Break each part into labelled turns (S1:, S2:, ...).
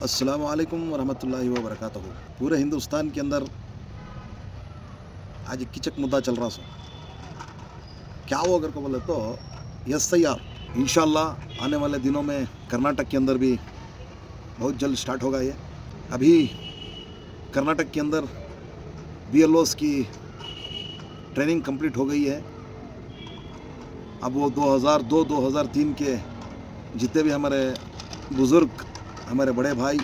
S1: अस्सलाम वालेकुम वरहमतुल्लाहि वबरकातुहू। पूरे हिंदुस्तान के अंदर आज एक किचक मुद्दा चल रहा सो क्या हो अगर को बोले तो SIR इंशाल्लाह आने वाले दिनों में कर्नाटक के अंदर भी बहुत जल्द स्टार्ट होगा। ये अभी कर्नाटक के अंदर BLOs की ट्रेनिंग कंप्लीट हो गई है। अब वो 2002-2003 के जितने भी हमारे बुज़ुर्ग, हमारे बड़े भाई,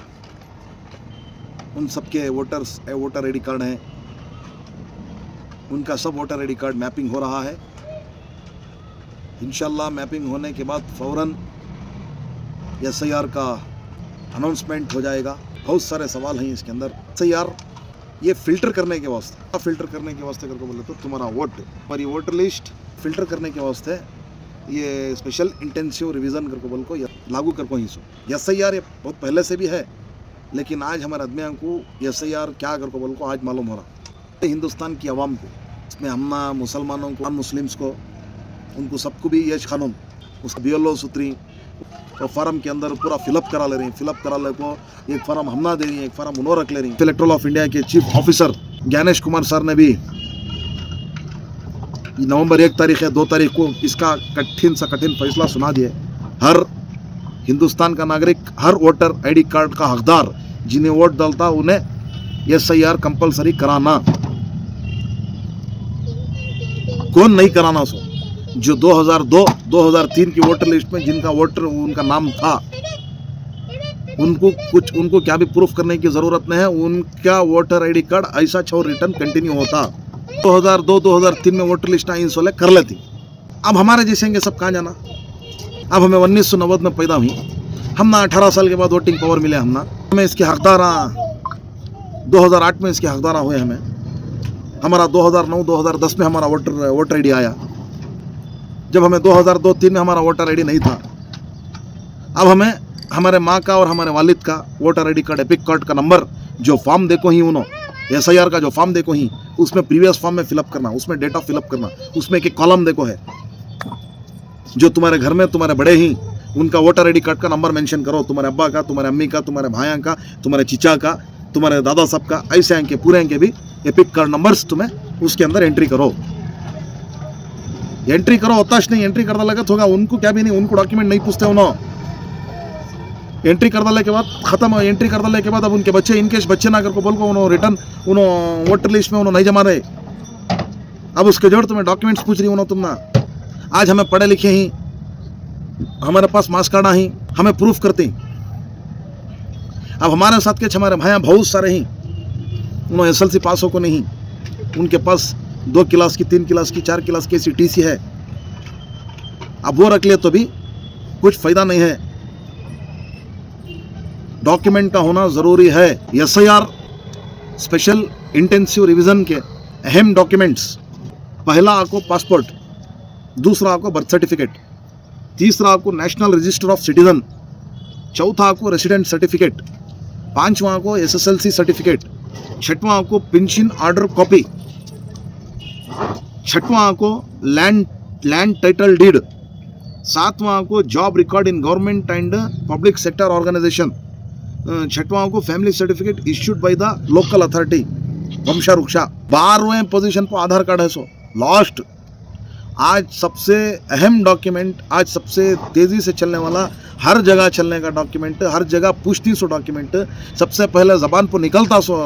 S1: उन सब के वोटर आईडी कार्ड हैं, उनका सब वोटर आईडी कार्ड मैपिंग हो रहा है। इंशाल्लाह मैपिंग होने के बाद फ़ौरन SIR का अनाउंसमेंट हो जाएगा। बहुत सारे सवाल हैं इसके अंदर। SIR ये फ़िल्टर करने के वास्ते करके बोले तो तुम्हारा वोट और ये वोटर लिस्ट फ़िल्टर करने के वास्ते ये स्पेशल इंटेंसिव रिवीजन करके बोल को लागू कर को ही सो SIR ये बहुत पहले से भी है, लेकिन आज हमारे आदमियों को SIR क्या कर को बोल को आज मालूम हो रहा। हिंदुस्तान की आवाम को, इसमें हमना मुसलमानों को, नॉन मुस्लिम्स को, उनको सबको भी ये कानून उस BLO सूत्री और फार्म के अंदर पूरा फिलअप करा ले रही। फिलअप करा ले को एक फार्म हमना दे रही है, एक फार्म उन्होंने रख ले रही। इलेक्टोरल ऑफ इंडिया के chief officer Gyanesh Kumar sir ने भी नवंबर 1 तारीख या 2 तारीख को इसका कठिन फैसला सुना दिए। हर हिंदुस्तान का नागरिक, हर वोटर आईडी कार्ड का हकदार जिन्हें वोट डालता उन्हें SIR कंपलसरी कराना। कौन नहीं कराना सो जो 2002-2003 की वोटर लिस्ट में जिनका वोटर उनका नाम था, उनको क्या भी प्रूफ करने की ज़रूरत नहीं है। उनका वोटर आईडी कार्ड ऐसा छो रिटर्न कंटिन्यू होता। 2002-2003 में वोटर लिस्ट आई सोले कर लेती। अब हमारे जैसे के सब कहाँ जाना। अब हमें 1990 में पैदा हुई, हम ना 18 साल के बाद वोटिंग पावर मिले, हमें इसके हकदार 2008 में इसके हकदार हुए। हमारा 2009-2010 में हमारा वोटर आईडी आया। जब हमें 2002-03 में हमारा वोटर आईडी नहीं था। अब हमें हमारे माँ का और हमारे वालिद का voter ID card, epic card का नंबर, जो फॉर्म देखो ही उन्होंने SIR का जो फॉर्म देखो ही, उसमें प्रीवियस फॉर्म में फिलअप करना, उसमें डेटा फिलअप करना, उसमें एक कॉलम देखो है जो तुम्हारे घर में तुम्हारे बड़े ही उनका वोटर आईडी कार्ड का नंबर मेंशन करो। तुम्हारे अब्बा का, तुम्हारे अम्मी का, तुम्हारे भाइयों का, तुम्हारे चीचा का, तुम्हारे दादा साहब का, ऐसे अंके पूरे अंके भी एपिक कार्ड नंबर्स तुम्हें उसके अंदर एंट्री करो होता नहीं। एंट्री कर लगत होगा उनको क्या भी नहीं, उनको डॉक्यूमेंट नहीं पूछते। उन्होंने एंट्री कर डालने के बाद खत्म। एंट्री कर डालने के बाद अब उनके बच्चे, इनकेस बच्चे ना करके बोल को उन्होंने रिटर्न उन्होंने वोटर लिस्ट में उन्होंने नहीं जमा रहे। अब उसके जोड़ तुम्हें डॉक्यूमेंट्स पूछ रही उन्होंने तुम ना। आज हमें पढ़े लिखे ही, हमारे पास मार्क्स कार्ड ही, हमें प्रूफ करते। अब हमारे साथ के हमारे भाइयाँ बहुत सारे ही उन्होंने SLC पास हो को नहीं, उनके पास 2 क्लास की, 3 क्लास की, 4 क्लास की TC है। अब वो रख ले तो भी कुछ फायदा नहीं है। डॉक्यूमेंट का होना ज़रूरी है। SIR स्पेशल इंटेंसिव रिवीजन के अहम डॉक्यूमेंट्स, पहला आपको पासपोर्ट, दूसरा आपको बर्थ सर्टिफिकेट, तीसरा आपको नेशनल रजिस्टर ऑफ सिटीजन, चौथा आपको रेसिडेंट सर्टिफिकेट, पांचवा आपको SSLC सर्टिफिकेट, छठवां आपको पेंशन ऑर्डर कॉपी, छठवां आपको लैंड टाइटल डीड, सातवां आपको job record in government and public sector organisation, छठवां को family certificate issued by the local authority वंशारुक्षा। 12वें पोजीशन पर आधार कार्ड है। सो लास्ट आज सबसे अहम डॉक्यूमेंट, आज सबसे तेज़ी से चलने वाला, हर जगह चलने का डॉक्यूमेंट, हर जगह पूछती सो डॉक्यूमेंट, सबसे पहले ज़बान पर निकलता सो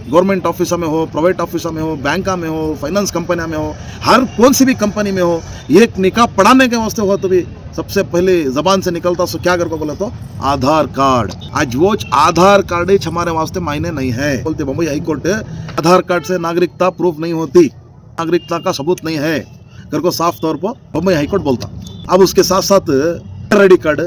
S1: गवर्नमेंट ऑफिस में हो, प्राइवेट ऑफिस में हो, बैंक में हो, फाइनेंस कंपनी में हो, हर कौन सी भी कंपनी में हो, एक निकाह पढ़ाने के वास्ते हो तो भी सबसे पहले ज़बान से निकलता सो क्या करके बोले तो आधार कार्ड। आज वो आधार कार्ड ही हमारे वास्ते मायने नहीं है। बोलते बम्बई हाईकोर्ट आधार कार्ड से नागरिकता प्रूफ नहीं होती, नागरिकता का सबूत नहीं है करको साफ तौर पर बम्बई हाईकोर्ट बोलता। अब उसके साथ साथ voter ID card,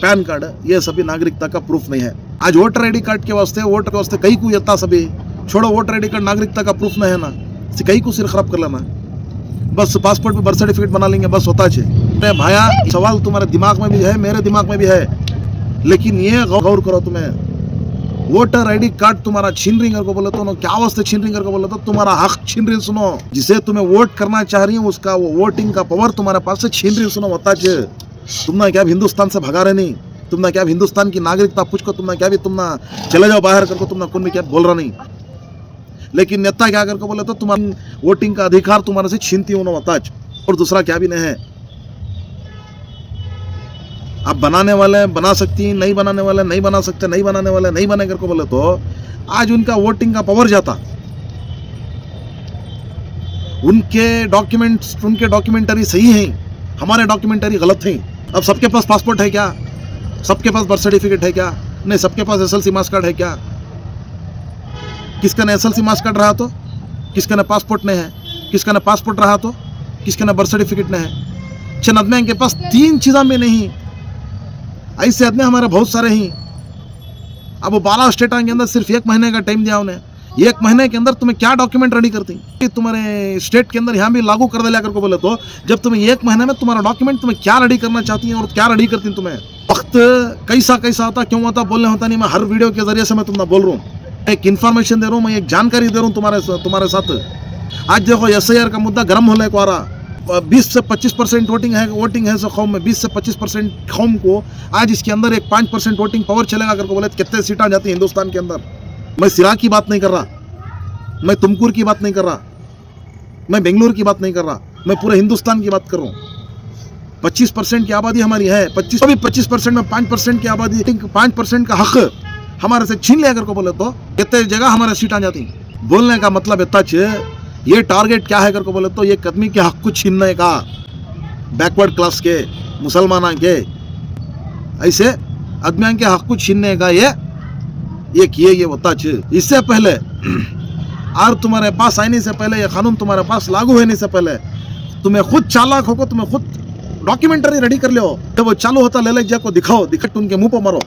S1: pan card, ये सभी नागरिकता का प्रूफ नहीं है। आज वोटर आईडी कार्ड के वास्ते, वोटर के वास्ते कहीं को यत्ता सभी छोड़ो, वोटर आईडी कार्ड नागरिकता का प्रूफ नहीं है ना, कहीं को सिर खराब कर लेना। बस पासपोर्ट में बर्थ सर्टिफिकेट बना लेंगे, बस होता है। भाया सवाल तुम्हारे दिमाग में भी है, मेरे दिमाग में भी है, लेकिन ये गौर करो, तुम्हें वोटर आईडी कार्ड तुम्हारा छीन रही को बोले तो क्या वास्ते छीन रही को बोले तो तुम्हारा हक छीन रही। सुनो, जिसे तुम्हें वोट करना चाह रही हूँ उसका वो वोटिंग का पावर तुम्हारे पास से छीन रही। सुनो, होता है तुमने क्या हिंदुस्तान से भगा रहे नहीं, तुमने क्या हिंदुस्तान की नागरिकता पूछको तुमने क्या भी तुमने चले जाओ बाहर करको तुमने कौन भी क्या बोल रहा नहीं, लेकिन नेता क्या करके बोले तो तुम्हारा वोटिंग का अधिकार तुम्हारे से छीनती हूँ ना बताज, और दूसरा क्या भी नहीं है। आप बनाने वाले बना सकती, नहीं बनाने वाले नहीं बना सकते, नहीं बनाने वाले नहीं बने करके बोले तो आज उनका वोटिंग का पावर जाता। उनके डॉक्यूमेंटरी सही हैं, हमारे डॉक्यूमेंटरी गलत हैं। अब सबके पास पासपोर्ट है क्या? सबके पास बर्थ सर्टिफिकेट है क्या? नहीं। सबके पास एसएलसी मार्क्स कार्ड है क्या? किसका ने एसएलसी मार्क्स कार्ड रहा तो किसका ने पासपोर्ट नहीं है, किसका ने पासपोर्ट रहा तो किसका ने बर्थ सर्टिफिकेट नहीं है। चंद आदमी के पास 3 चीज़ा में नहीं, ऐसे आदमी हमारे बहुत सारे हैं। अब वो 12 स्टेटों के अंदर सिर्फ 1 महीने का टाइम दिया उन्हें, 1 महीने के अंदर तुम्हें क्या डॉक्यूमेंट रेडी करती, तुम्हारे स्टेट के अंदर यहाँ भी लागू कर दिया करके बोले तो जब तुम्हें 1 महीने में तुम्हारा डॉक्यूमेंट तुम्हें क्या रेडी करना चाहती हैं और क्या रेडी करती हैं। तुम्हें वक्त कैसा होता क्यों होता बोलने होता नहीं। मैं हर वीडियो के जरिए से मैं तुम्हें बोल रहा हूँ, एक इन्फॉर्मेशन दे रहा हूँ, मैं एक जानकारी दे रहा हूँ तुम्हारे साथ। आज देखो SIR का मुद्दा गर्म होने को आ रहा, 20 से 25% वोटिंग है सो कौम में 20 से 25% कौम को आज इसके अंदर एक 5% वोटिंग पावर चलेगा करके बोले तो कितने सीटें जाती हैं हिंदुस्तान के अंदर। मैं सिरा की बात नहीं कर रहा, मैं तुमकुर की बात नहीं कर रहा, मैं बेंगलुरु की बात नहीं कर रहा, मैं पूरे हिंदुस्तान की बात कर रहा हूँ। 25% की आबादी हमारी है, 25% में 5% की आबादी, 5% का हक हमारे से छीन लिया करके बोले तो कितने जगह हमारे सीटें जाती। बोलने का मतलब इतना ये टारगेट क्या है करके बोले तो ये आदमी के हक को छीनने का, बैकवर्ड क्लास के मुसलमाना के ऐसे आदमियों के हक को छीनने का ये किए ये होता। इससे पहले और तुम्हारे पास आने से पहले, ये कानून तुम्हारे पास लागू होने से पहले तुम्हें खुद चालाक होकर तुम्हें खुद डॉक्यूमेंटरी रेडी कर लो। जब वो चालू होता ले लेक जाको दिखाओ, दिखट उनके मुंह पर मारो।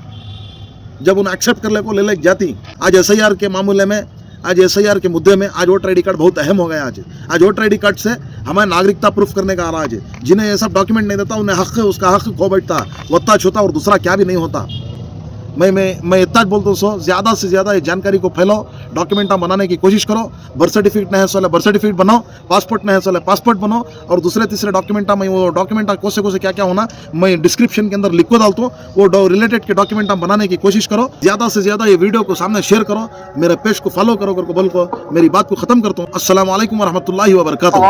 S1: जब उन्हें एक्सेप्ट कर ले को ले लेक जाती। आज SIR के मामले में, आज SIR के मुद्दे में आज वोटर ID कार्ड बहुत अहम हो गया। आज वोटर ID कार्ड से हमें नागरिकता प्रूफ करने का आ रहा है। जिन्हें ये सब डॉक्यूमेंट नहीं देता उन्हें हक, उसका हक खो बैठता, वत्ता छोता और दूसरा क्या भी नहीं होता। मैं इतना बोलता हूँ, ज़्यादा से ज़्यादा ये जानकारी को फैलाओ, डॉक्यूमेंट बनाने की कोशिश करो। बर्थ सर्टिफिकेट नहीं है सोले बर्थ सर्टिफिकेट बनाओ, पासपोर्ट नहीं है सोले पासपोर्ट बनाओ, और दूसरे तीसरे डॉक्यूमेंट में वो डॉक्यूमेंट कोसे क्या क्या होना मैं डिस्क्रिप्शन के अंदर लिख डालता हूँ। वो रिलेटेड के डॉक्यूमेंट बनाने की कोशिश करो। ज़्यादा से ज़्यादा ये वीडियो को सामने शेयर करो, मेरे पेज को फॉलो करो करके बोल को मेरी बात को ख़त्म करता हूँ। अस्सलाम वालेकुम व रहमतुल्लाहि व बरकातुहू।